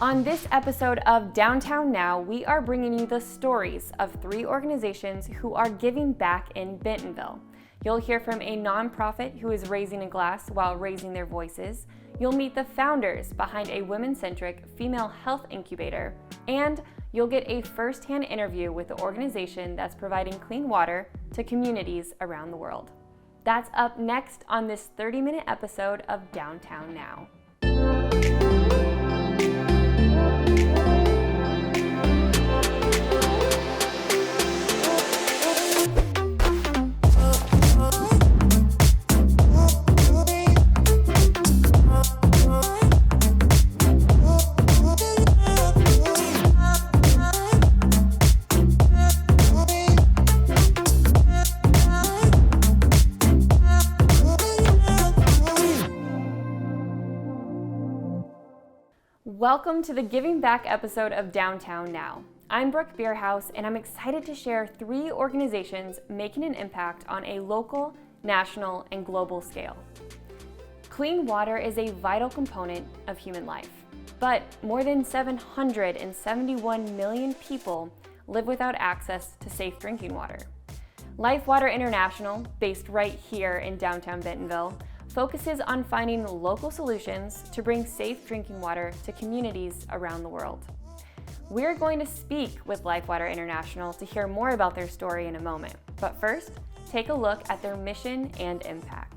On this episode of Downtown Now, we are bringing you the stories of 3 organizations who are giving back in Bentonville. You'll hear from a nonprofit who is raising a glass while raising their voices. You'll meet the founders behind a women-centric female health incubator. And you'll get a first-hand interview with the organization that's providing clean water to communities around the world. That's up next on this 30-minute episode of Downtown Now. Welcome to the Giving Back episode of Downtown Now. I'm Brooke Beerhouse, and I'm excited to share 3 organizations making an impact on a local, national, and global scale. Clean water is a vital component of human life, but more than 771 million people live without access to safe drinking water. Lifewater International, based right here in downtown Bentonville, focuses on finding local solutions to bring safe drinking water to communities around the world. We're going to speak with Lifewater International to hear more about their story in a moment. But first, take a look at their mission and impact.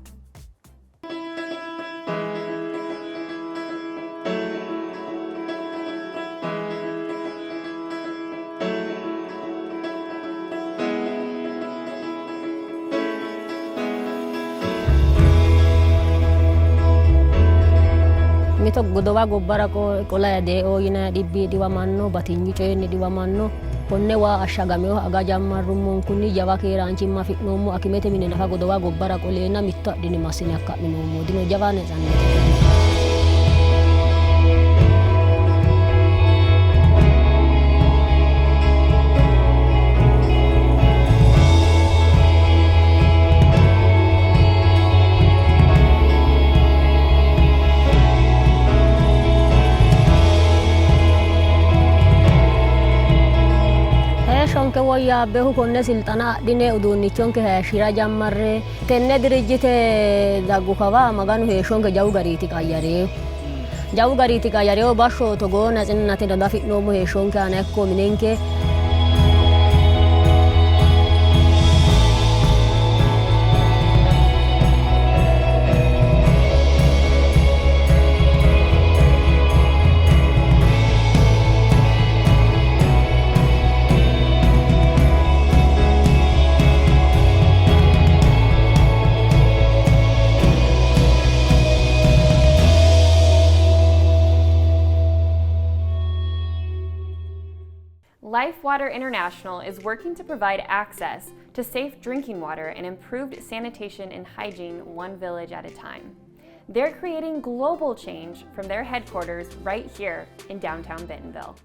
Mito godowa gobbara qola de oyina dibbi diwamanno batinyi coyni diwamanno konne waa ashagameho aga jammarrummo kunni jawa keeraanchimma afi'noommo akimete mine nafa godowa gobbara qoleena mitto adhine massine akka'minoommo dino jawaane zannete. Shonke woyya behu konne silxana adhine uduunnichonke hayishira jammarre tenne dirijjite daggu kawa maganu heeshonke jawu gariiti qayyareo bashsho togoona xinnate dadafi'noommo heeshonke ana ekko minenke. Lifewater International is working to provide access to safe drinking water and improved sanitation and hygiene one village at a time. They're creating global change from their headquarters right here in downtown Bentonville.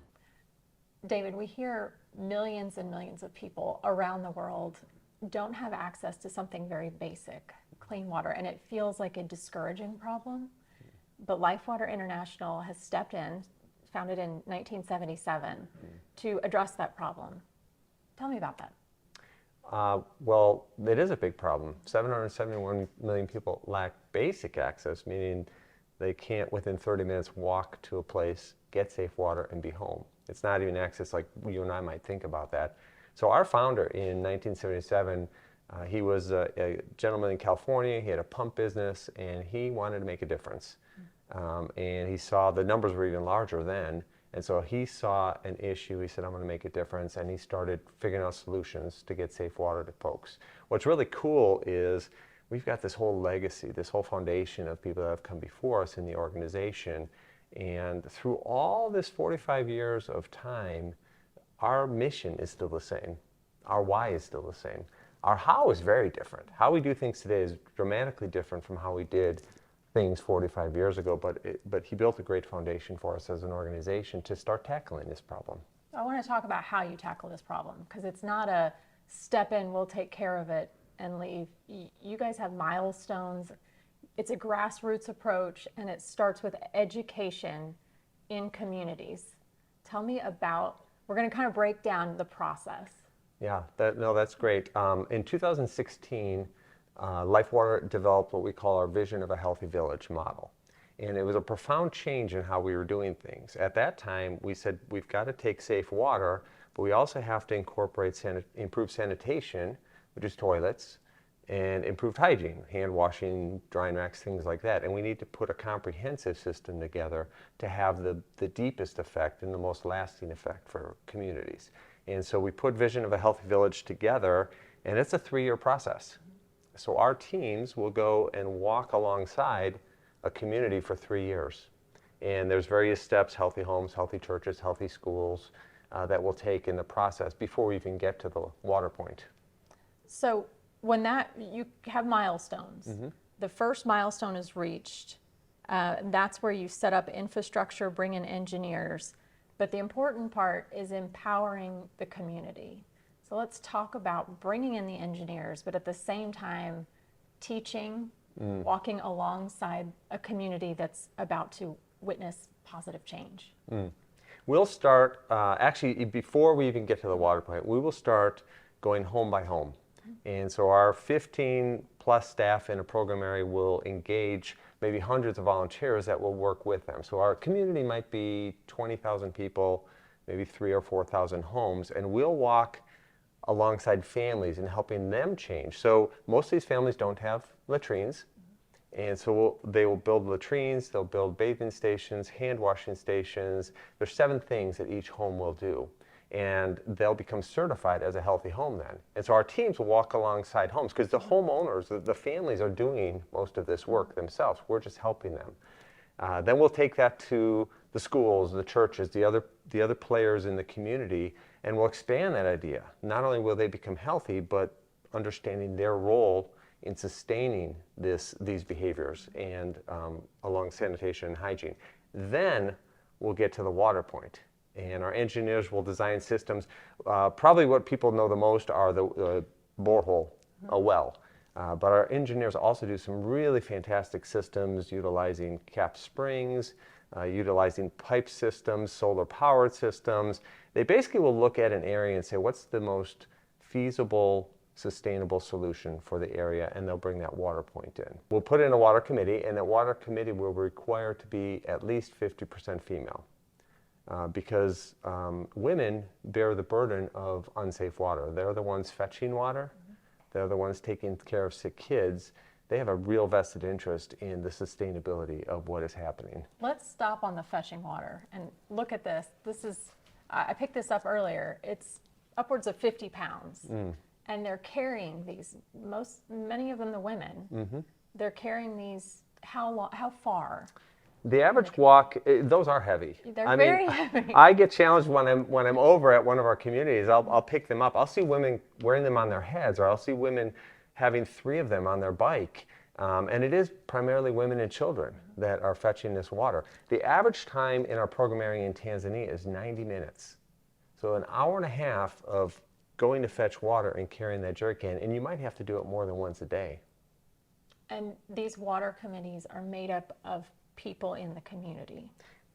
David, we hear millions and millions of people around the world don't have access to something very basic, clean water, and it feels like a discouraging problem. But Lifewater International has stepped in, founded in 1977, to address that problem. Tell me about that. Well, it is a big problem. 771 million people lack basic access, meaning they can't within 30 minutes walk to a place, get safe water, and be home. It's not even access like you and I might think about that. So our founder in 1977, he was a gentleman in California. He had a pump business, and he wanted to make a difference. And he saw the numbers were even larger then, and so he saw an issue. He said, I'm going to make a difference, and he started figuring out solutions to get safe water to folks. What's really cool is we've got this whole legacy, this whole foundation of people that have come before us in the organization, and through all this 45 years of time, our mission is still the same. Our why is still the same. Our how is very different. How we do things today is dramatically different from how we did things 45 years ago, but he built a great foundation for us as an organization to start tackling this problem. I want to talk about how you tackle this problem, because it's not a step in, we'll take care of it and leave. You guys have milestones. It's a grassroots approach, and it starts with education in communities. Tell me about, we're going to kind of break down the process. Yeah, that's great. In 2016, Lifewater developed what we call our vision of a healthy village model. And it was a profound change in how we were doing things. At that time, we said we've got to take safe water, but we also have to incorporate improved sanitation, which is toilets, and improved hygiene, hand washing, drying racks, things like that. And we need to put a comprehensive system together to have the deepest effect and the most lasting effect for communities. And so we put Vision of a Healthy Village together, and it's a 3-year process. So our teams will go and walk alongside a community for 3 years. And there's various steps, healthy homes, healthy churches, healthy schools, that we'll take in the process before we even get to the water point. So when you have milestones, the first milestone is reached, that's where you set up infrastructure, bring in engineers, but the important part is empowering the community. So let's talk about bringing in the engineers, but at the same time, teaching, walking alongside a community that's about to witness positive change. We'll start, actually, before we even get to the water point, we will start going home by home. And so our 15 plus staff in a program area will engage maybe hundreds of volunteers that will work with them. So our community might be 20,000 people, maybe 3,000 or 4,000 homes, and we'll walk alongside families and helping them change. So most of these families don't have latrines, and so they will build latrines, they'll build bathing stations, hand washing stations. There's 7 things that each home will do, and they'll become certified as a healthy home then. And so our teams will walk alongside homes because the homeowners, the families are doing most of this work themselves. We're just helping them. Then we'll take that to the schools, the churches, the other players in the community, and we'll expand that idea. Not only will they become healthy, but understanding their role in sustaining these behaviors and along sanitation and hygiene. Then we'll get to the water point, and our engineers will design systems. Probably what people know the most are the borehole, a well. But our engineers also do some really fantastic systems utilizing capped springs, utilizing pipe systems, solar powered systems. They basically will look at an area and say, what's the most feasible, sustainable solution for the area, and they'll bring that water point in. We'll put in a water committee, and that water committee will require to be at least 50% female. Because women bear the burden of unsafe water. They're the ones fetching water. They're the ones taking care of sick kids. They have a real vested interest in the sustainability of what is happening. Let's stop on the fetching water and look at this. This is, I picked this up earlier. It's upwards of 50 pounds. And they're carrying these, many of them the women, they're carrying these, how far? The average walk, those are heavy. They're very heavy. I get challenged when I'm over at one of our communities. I'll pick them up. I'll see women wearing them on their heads, or I'll see women having 3 of them on their bike. And it is primarily women and children that are fetching this water. The average time in our program area in Tanzania is 90 minutes. So an hour and a half of going to fetch water and carrying that jerry can, and you might have to do it more than once a day. And these water committees are made up of people in the community.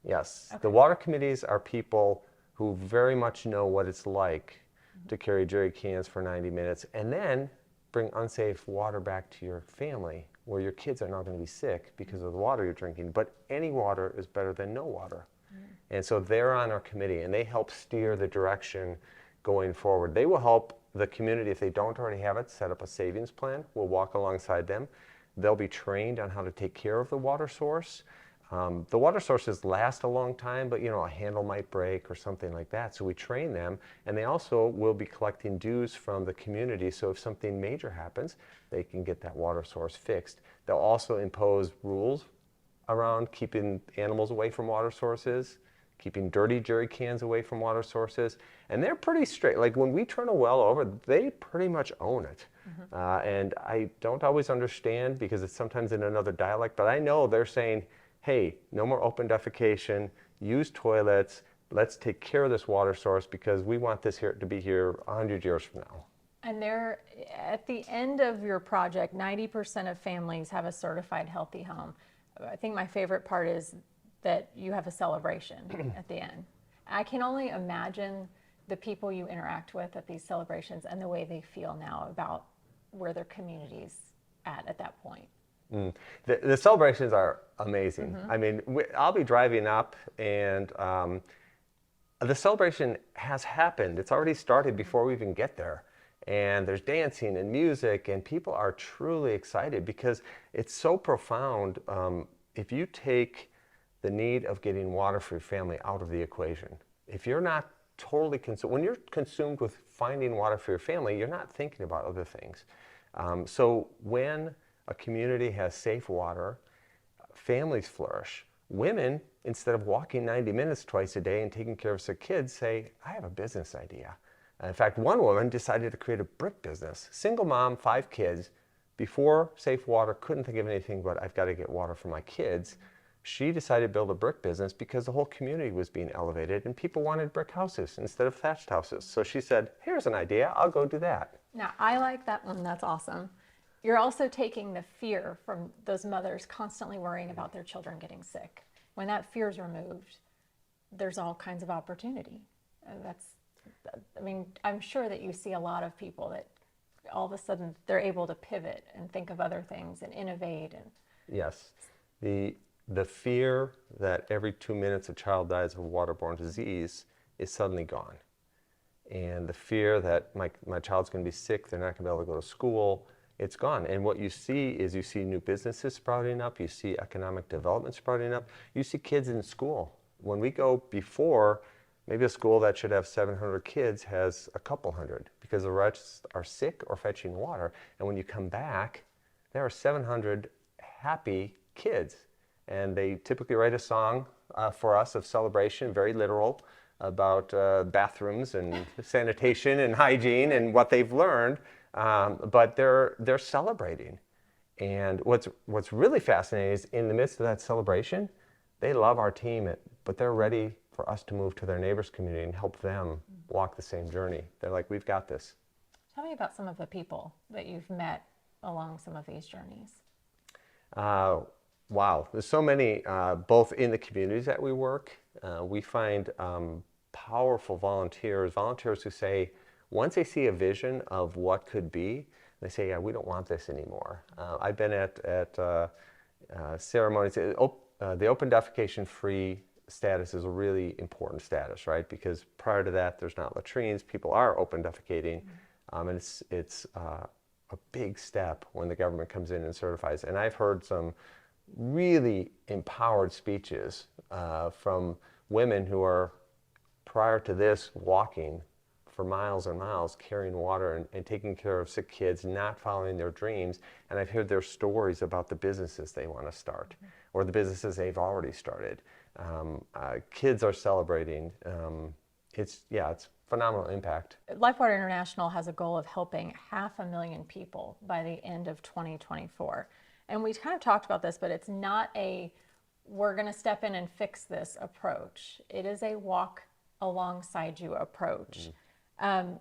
Yes. Okay. The water committees are people who very much know what it's like to carry jerry cans for 90 minutes and then bring unsafe water back to your family, where your kids are not going to be sick because of the water you're drinking. But any water is better than no water. And so they're on our committee, and they help steer the direction going forward. They will help the community, if they don't already have it, set up a savings plan. We'll walk alongside them. They'll be trained on how to take care of the water source. The water sources last a long time, but a handle might break or something like that. So we train them, and they also will be collecting dues from the community. So if something major happens, they can get that water source fixed. They'll also impose rules around keeping animals away from water sources, keeping dirty jerry cans away from water sources. And they're pretty straight. Like when we turn a well over, they pretty much own it. And I don't always understand because it's sometimes in another dialect, but I know they're saying, hey, no more open defecation, use toilets, let's take care of this water source because we want this here to be here 100 years from now. And they're, at the end of your project, 90% of families have a certified healthy home. I think my favorite part is that you have a celebration at the end. I can only imagine the people you interact with at these celebrations and the way they feel now about where their community's at that point. The celebrations are amazing. I mean, I'll be driving up and the celebration has happened. It's already started before we even get there. And there's dancing and music, and people are truly excited because it's so profound. If you take the need of getting water for your family out of the equation, if you're not totally consumed, when you're consumed with finding water for your family, you're not thinking about other things. So when a community has safe water, families flourish. Women, instead of walking 90 minutes twice a day and taking care of their kids, say, I have a business idea. In fact, one woman decided to create a brick business. Single mom, 5 kids. Before safe water, couldn't think of anything but I've got to get water for my kids. She decided to build a brick business because the whole community was being elevated and people wanted brick houses instead of thatched houses. So she said, here's an idea, I'll go do that. Now, I like that one. That's awesome. You're also taking the fear from those mothers constantly worrying about their children getting sick. When that fear is removed, there's all kinds of opportunity. I mean, I'm sure that you see a lot of people that all of a sudden they're able to pivot and think of other things and innovate. And yes, the fear that every 2 minutes a child dies of a waterborne disease is suddenly gone. And the fear that my child's going to be sick, they're not going to be able to go to school, it's gone. And what you see is you see new businesses sprouting up, you see economic development sprouting up, you see kids in school. When we go before, maybe a school that should have 700 kids has a couple hundred because the rest are sick or fetching water. And when you come back, there are 700 happy kids. And they typically write a song for us of celebration, very literal, about bathrooms and sanitation and hygiene and what they've learned. But they're celebrating. And what's really fascinating is in the midst of that celebration, they love our team, but they're ready for us to move to their neighbors' community and help them walk the same journey. They're like, we've got this. Tell me about some of the people that you've met along some of these journeys. Wow, there's so many, both in the communities that we work. We find powerful volunteers who say, once they see a vision of what could be, they say, yeah, we don't want this anymore. I've been at ceremonies. The open defecation free status is a really important status, right? Because prior to that, there's not latrines. People are open defecating. And it's a big step when the government comes in and certifies. And I've heard some really empowered speeches from women who are, prior to this, walking for miles and miles, carrying water and taking care of sick kids, not following their dreams. And I've heard their stories about the businesses they want to start or the businesses they've already started. Kids are celebrating. It's phenomenal impact. Lifewater International has a goal of helping 500,000 people by the end of 2024. And we kind of talked about this, but it's not a, we're going to step in and fix this approach. It is a walk alongside you approach.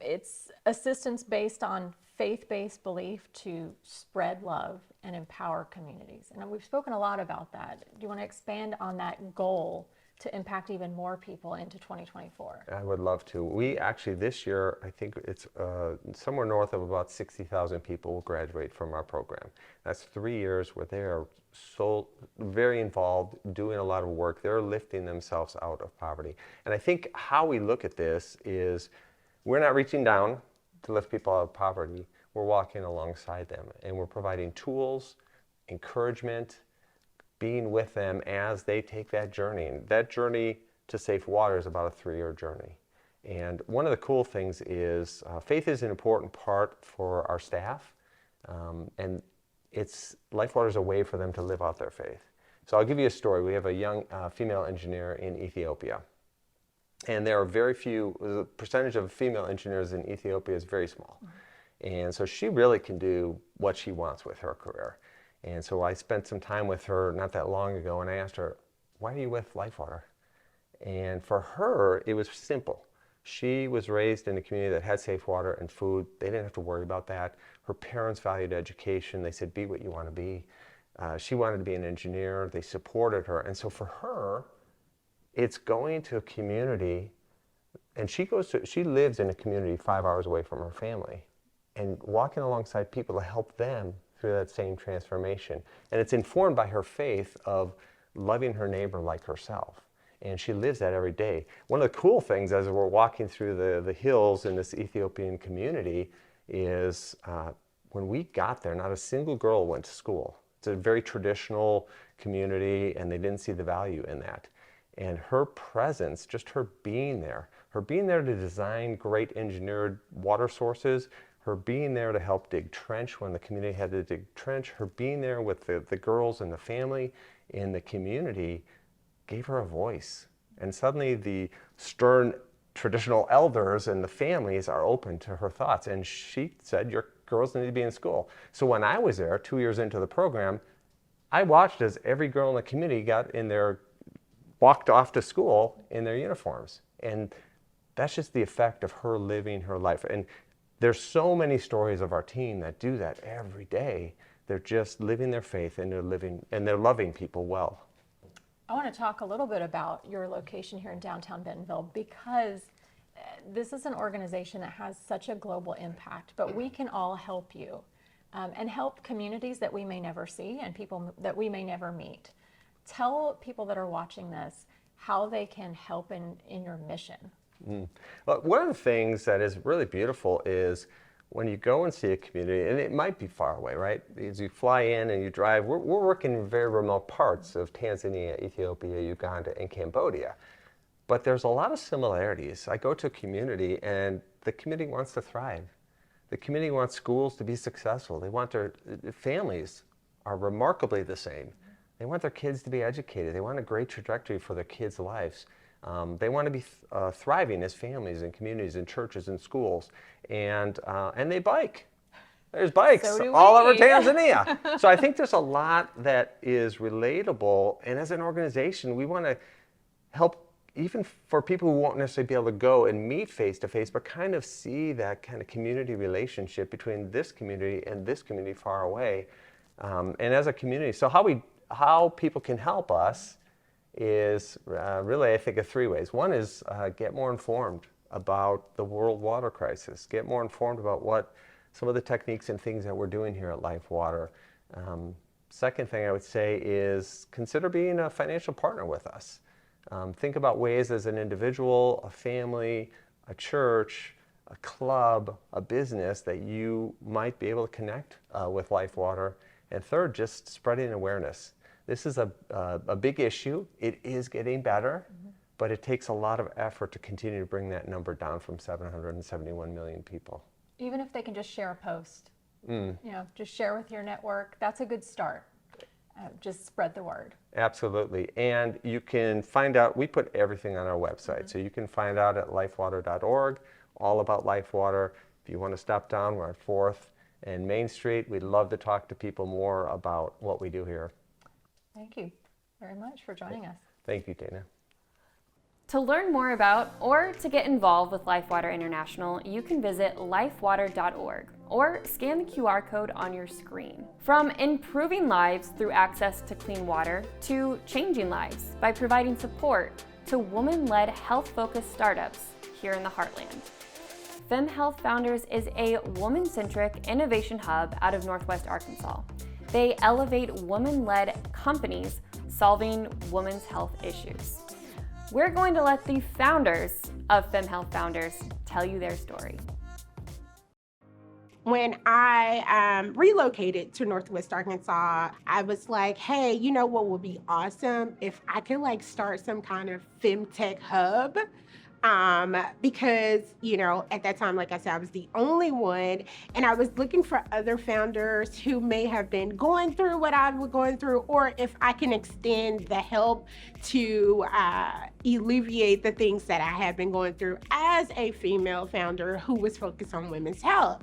It's assistance based on faith-based belief to spread love and empower communities. And we've spoken a lot about that. Do you want to expand on that goal to impact even more people into 2024? I would love to. We actually, this year, I think it's somewhere north of about 60,000 people will graduate from our program. That's 3 years where they are so very involved, doing a lot of work. They're lifting themselves out of poverty. And I think how we look at this is we're not reaching down to lift people out of poverty. We're walking alongside them and we're providing tools, encouragement, being with them as they take that journey. And that journey to safe water is about a 3-year journey. And one of the cool things is faith is an important part for our staff. And Lifewater is a way for them to live out their faith. So I'll give you a story. We have a young female engineer in Ethiopia. And there are very few, the percentage of female engineers in Ethiopia is very small. And so she really can do what she wants with her career. And so I spent some time with her not that long ago and I asked her, why are you with Lifewater? And for her, it was simple. She was raised in a community that had safe water and food. They didn't have to worry about that. Her parents valued education. They said, be what you want to be. She wanted to be an engineer. They supported her. And so for her, it's going to a community, and she lives in a community 5 hours away from her family, and walking alongside people to help them through that same transformation. And it's informed by her faith of loving her neighbor like herself. And she lives that every day. One of the cool things as we're walking through the hills in this Ethiopian community is when we got there, not a single girl went to school. It's a very traditional community, and they didn't see the value in that. And her presence, just her being there to design great engineered water sources, her being there to help dig trench when the community had to dig trench, her being there with the girls and the family in the community gave her a voice. And suddenly the stern traditional elders and the families are open to her thoughts. And she said, your girls need to be in school. So when I was there 2 years into the program, I watched as every girl in the community walked off to school in their uniforms. And that's just the effect of her living her life. And there's so many stories of our team that do that every day. They're just living their faith, and they're loving people well. I want to talk a little bit about your location here in downtown Bentonville, because this is an organization that has such a global impact, but we can all help you and help communities that we may never see and people that we may never meet. Tell people that are watching this how they can help in your mission. Well, one of the things that is really beautiful is when you go and see a community, and it might be far away, right? As you fly in and you drive, we're working in very remote parts of Tanzania, Ethiopia, Uganda, and Cambodia. But there's a lot of similarities. I go to a community, and the community wants to thrive. The community wants schools to be successful. They want their families are remarkably the same. They want their kids to be educated. They want a great trajectory for their kids' lives. They want to be thriving as families and communities and churches and schools. And they bike. There's bikes all over Tanzania. So I think there's a lot that is relatable. And as an organization, we want to help even for people who won't necessarily be able to go and meet face to face, but kind of see that kind of community relationship between this community and this community far away. And as a community, so how people can help us is really, I think, of three ways. One is get more informed about the world water crisis, get more informed about what some of the techniques and things that we're doing here at Lifewater. Second thing I would say is consider being a financial partner with us. Think about ways as an individual, a family, a church, a club, a business that you might be able to connect with Lifewater. And third, just spreading awareness. This is a big issue. It is getting better, but it takes a lot of effort to continue to bring that number down from 771 million people. Even if they can just share a post, just share with your network, that's a good start. Just spread the word. Absolutely. And you can find out, we put everything on our website. So you can find out at lifewater.org, all about Lifewater. If you want to stop down, we're at 4th and Main Street. We'd love to talk to people more about what we do here. Thank you very much for joining us. Thank you, Dana. To learn more about or to get involved with Lifewater International, you can visit lifewater.org or scan the QR code on your screen. From improving lives through access to clean water to changing lives by providing support to woman-led health-focused startups here in the heartland. FemHealth Founders is a woman-centric innovation hub out of Northwest Arkansas. They elevate woman-led companies solving women's health issues. We're going to let the founders of FemHealth Founders tell you their story. When I relocated to Northwest Arkansas, I was like, hey, you know what would be awesome if I could start some kind of femtech hub. Because, at that time, like I said, I was the only one, and I was looking for other founders who may have been going through what I was going through, or if I can extend the help to alleviate the things that I have been going through as a female founder who was focused on women's health.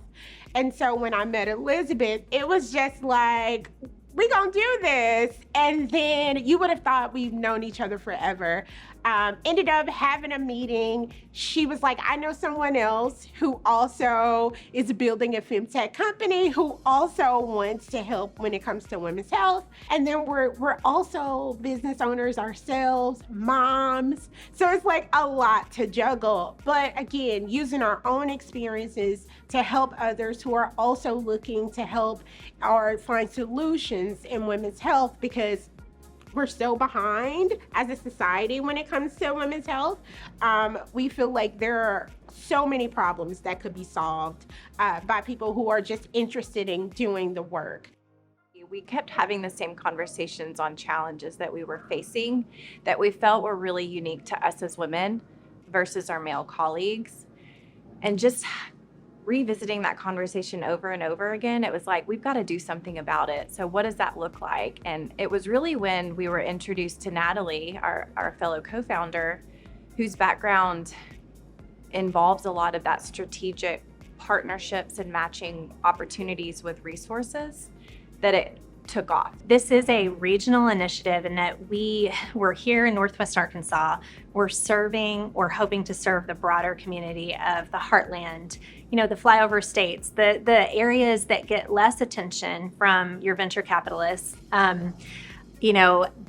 And so when I met Elizabeth, it was just like, we're gonna do this. And then you would have thought we've known each other forever. ended up having a meeting. She was like, I know someone else who also is building a femtech company who also wants to help when it comes to women's health. And then we're also business owners ourselves, moms. So it's like a lot to juggle. But again, using our own experiences to help others who are also looking to help or find solutions in women's health, because we're so behind as a society when it comes to women's health. We feel like there are so many problems that could be solved by people who are just interested in doing the work. We kept having the same conversations on challenges that we were facing that we felt were really unique to us as women versus our male colleagues. And just revisiting that conversation over and over again, it was like, we've got to do something about it. So what does that look like? And it was really when we were introduced to Natalie, our fellow co-founder, whose background involves a lot of that strategic partnerships and matching opportunities with resources, that it took off. This is a regional initiative in that we're here in Northwest Arkansas. We're serving or hoping to serve the broader community of the heartland, the flyover states, the areas that get less attention from your venture capitalists,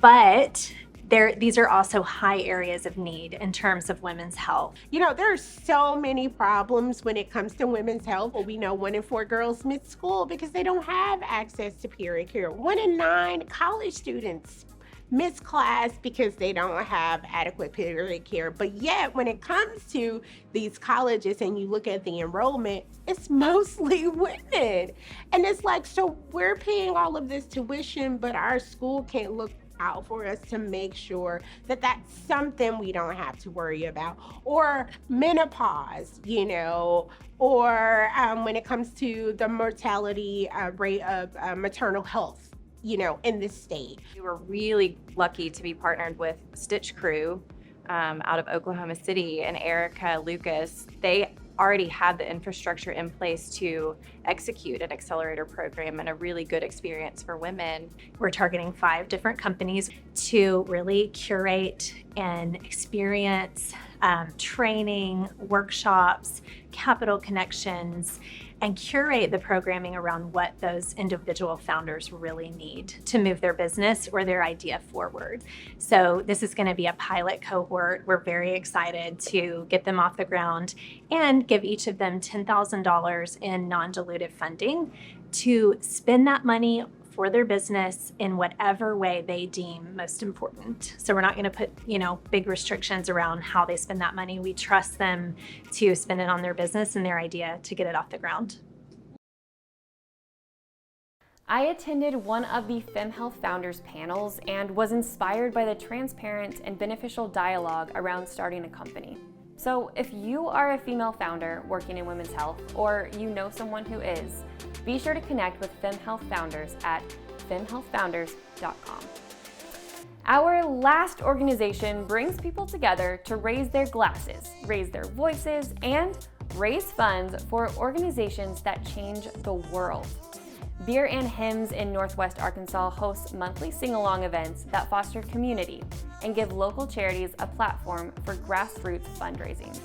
but these are also high areas of need in terms of women's health. There's so many problems when it comes to women's health. We know 1 in 4 girls miss school because they don't have access to period care. 1 in 9 college students miss class because they don't have adequate period care. But yet, when it comes to these colleges and you look at the enrollment, it's mostly women. And it's like, so we're paying all of this tuition, but our school can't look out for us to make sure that that's something we don't have to worry about. Or menopause, or when it comes to the mortality rate of maternal health, in this state. We were really lucky to be partnered with Stitch Crew out of Oklahoma City, and Erica Lucas. They already had the infrastructure in place to execute an accelerator program and a really good experience for women. We're targeting 5 different companies to really curate and experience training, workshops, capital connections, and curate the programming around what those individual founders really need to move their business or their idea forward. So this is going to be a pilot cohort. We're very excited to get them off the ground and give each of them $10,000 in non-dilutive funding to spend that money for their business in whatever way they deem most important. So we're not going to put, big restrictions around how they spend that money. We trust them to spend it on their business and their idea to get it off the ground. I attended one of the FemHealth Founders panels and was inspired by the transparent and beneficial dialogue around starting a company. So if you are a female founder working in women's health, or you know someone who is, be sure to connect with FemHealth Founders at femhealthfounders.com. Our last organization brings people together to raise their glasses, raise their voices, and raise funds for organizations that change the world. Beer and Hymns in Northwest Arkansas hosts monthly sing-along events that foster community and give local charities a platform for grassroots fundraising.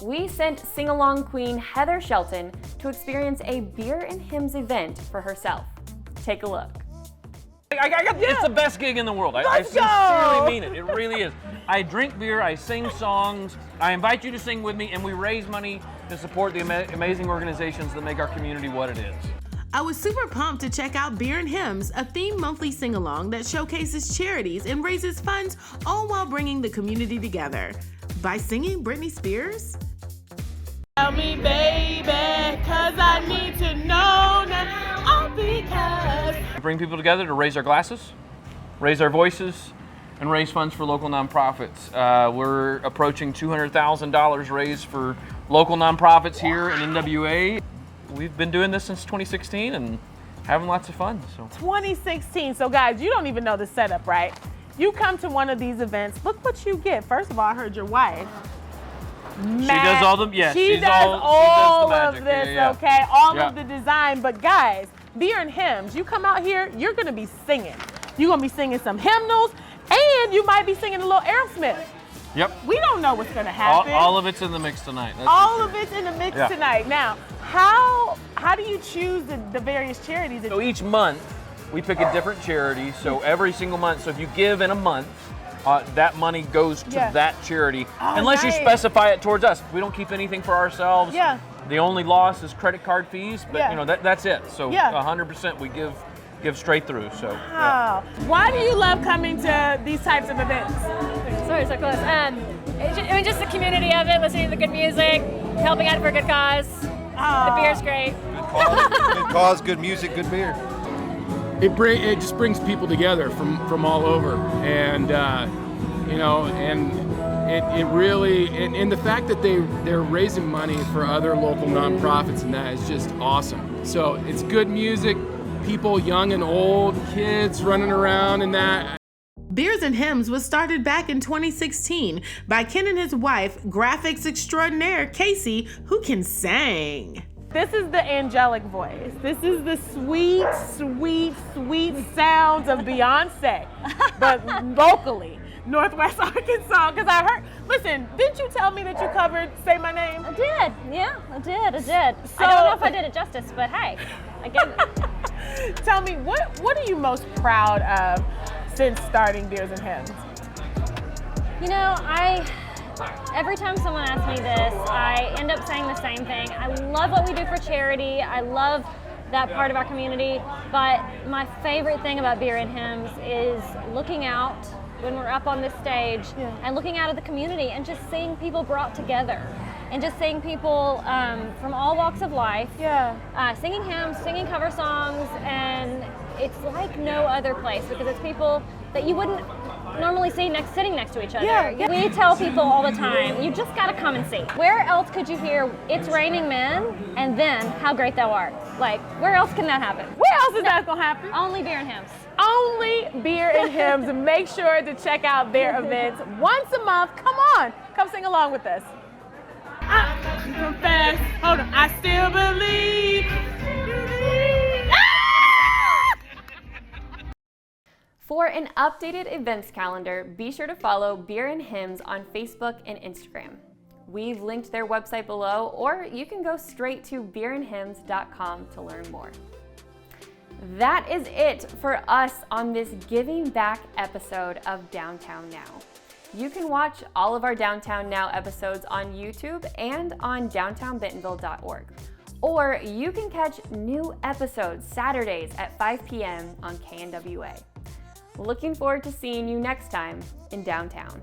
We sent sing-along queen Heather Shelton to experience a Beer and Hymns event for herself. Take a look. It's the best gig in the world. I sincerely mean it. It really is. I drink beer, I sing songs, I invite you to sing with me, and we raise money to support the amazing organizations that make our community what it is. I was super pumped to check out Beer and Hymns, a themed monthly sing-along that showcases charities and raises funds, all while bringing the community together. By singing Britney Spears? Tell me, baby, 'cause I need to know now, all because. Bring people together to raise our glasses, raise our voices, and raise funds for local nonprofits. We're approaching $200,000 raised for local nonprofits here in NWA. We've been doing this since 2016 and having lots of fun. 2016, so guys, you don't even know the setup, right? You come to one of these events, look what you get. First of all, I heard your wife. She does all the, yes, she does all the of magic. this, Yeah. okay? All of the design, but guys, Beer and Hymns, you come out here, you're gonna be singing. You're gonna be singing some hymnals, and you might be singing a little Aerosmith. Yep. We don't know what's going to happen. All of it's in the mix tonight. That's All for of sure. it's in the mix Yeah. tonight. Now, how do you choose the various charities? So each month, we pick a different charity. So every single month, so if you give in a month, that money goes to that charity, unless you nice. specify it towards us. We don't keep anything for ourselves. Yeah. The only loss is credit card fees, but you know that's it. So 100% we give straight through. So. Wow. Why do you love coming to these types of events? Sorry, so close. Just the community of it, listening to the good music, helping out for a good cause. The beer's great. Good cause, good music, good beer. It just brings people together from all over, and it really and the fact that they're raising money for other local nonprofits, and that is just awesome. So it's good music, people young and old, kids running around, and that. Beers and Hymns was started back in 2016 by Ken and his wife, graphics extraordinaire Casey, who can sing. This is the angelic voice. This is the sweet, sweet, sweet sounds of Beyonce, but vocally. Northwest Arkansas, because I heard, listen, didn't you tell me that you covered Say My Name? I did, yeah, I did. So, I don't know if I did it justice, but hey, I get it. Tell me, what are you most proud of since starting Beers and Hymns? You know, every time someone asks me this, I end up saying the same thing. I love what we do for charity. I love that part of our community, but my favorite thing about Beer and Hymns is looking out when we're up on this stage and looking out at the community and just seeing people brought together and just seeing people from all walks of life singing hymns, singing cover songs, and it's like no other place because it's people that you wouldn't normally see sitting next to each other. We tell people all the time, you just gotta come and see. Where else could you hear It's Raining Men and then How Great Thou Art? Like, where else can that happen? Where else is that gonna happen? Only Beer and Hymns. Only Beer and Hymns. Make sure to check out their events once a month. Come on, come sing along with us. I confess, hold on, I still believe. For an updated events calendar, be sure to follow Beer and Hymns on Facebook and Instagram. We've linked their website below, or you can go straight to beerandhymns.com to learn more. That is it for us on this Giving Back episode of Downtown Now. You can watch all of our Downtown Now episodes on YouTube and on downtownbentonville.org. Or you can catch new episodes Saturdays at 5 p.m. on KNWA. Looking forward to seeing you next time in Downtown.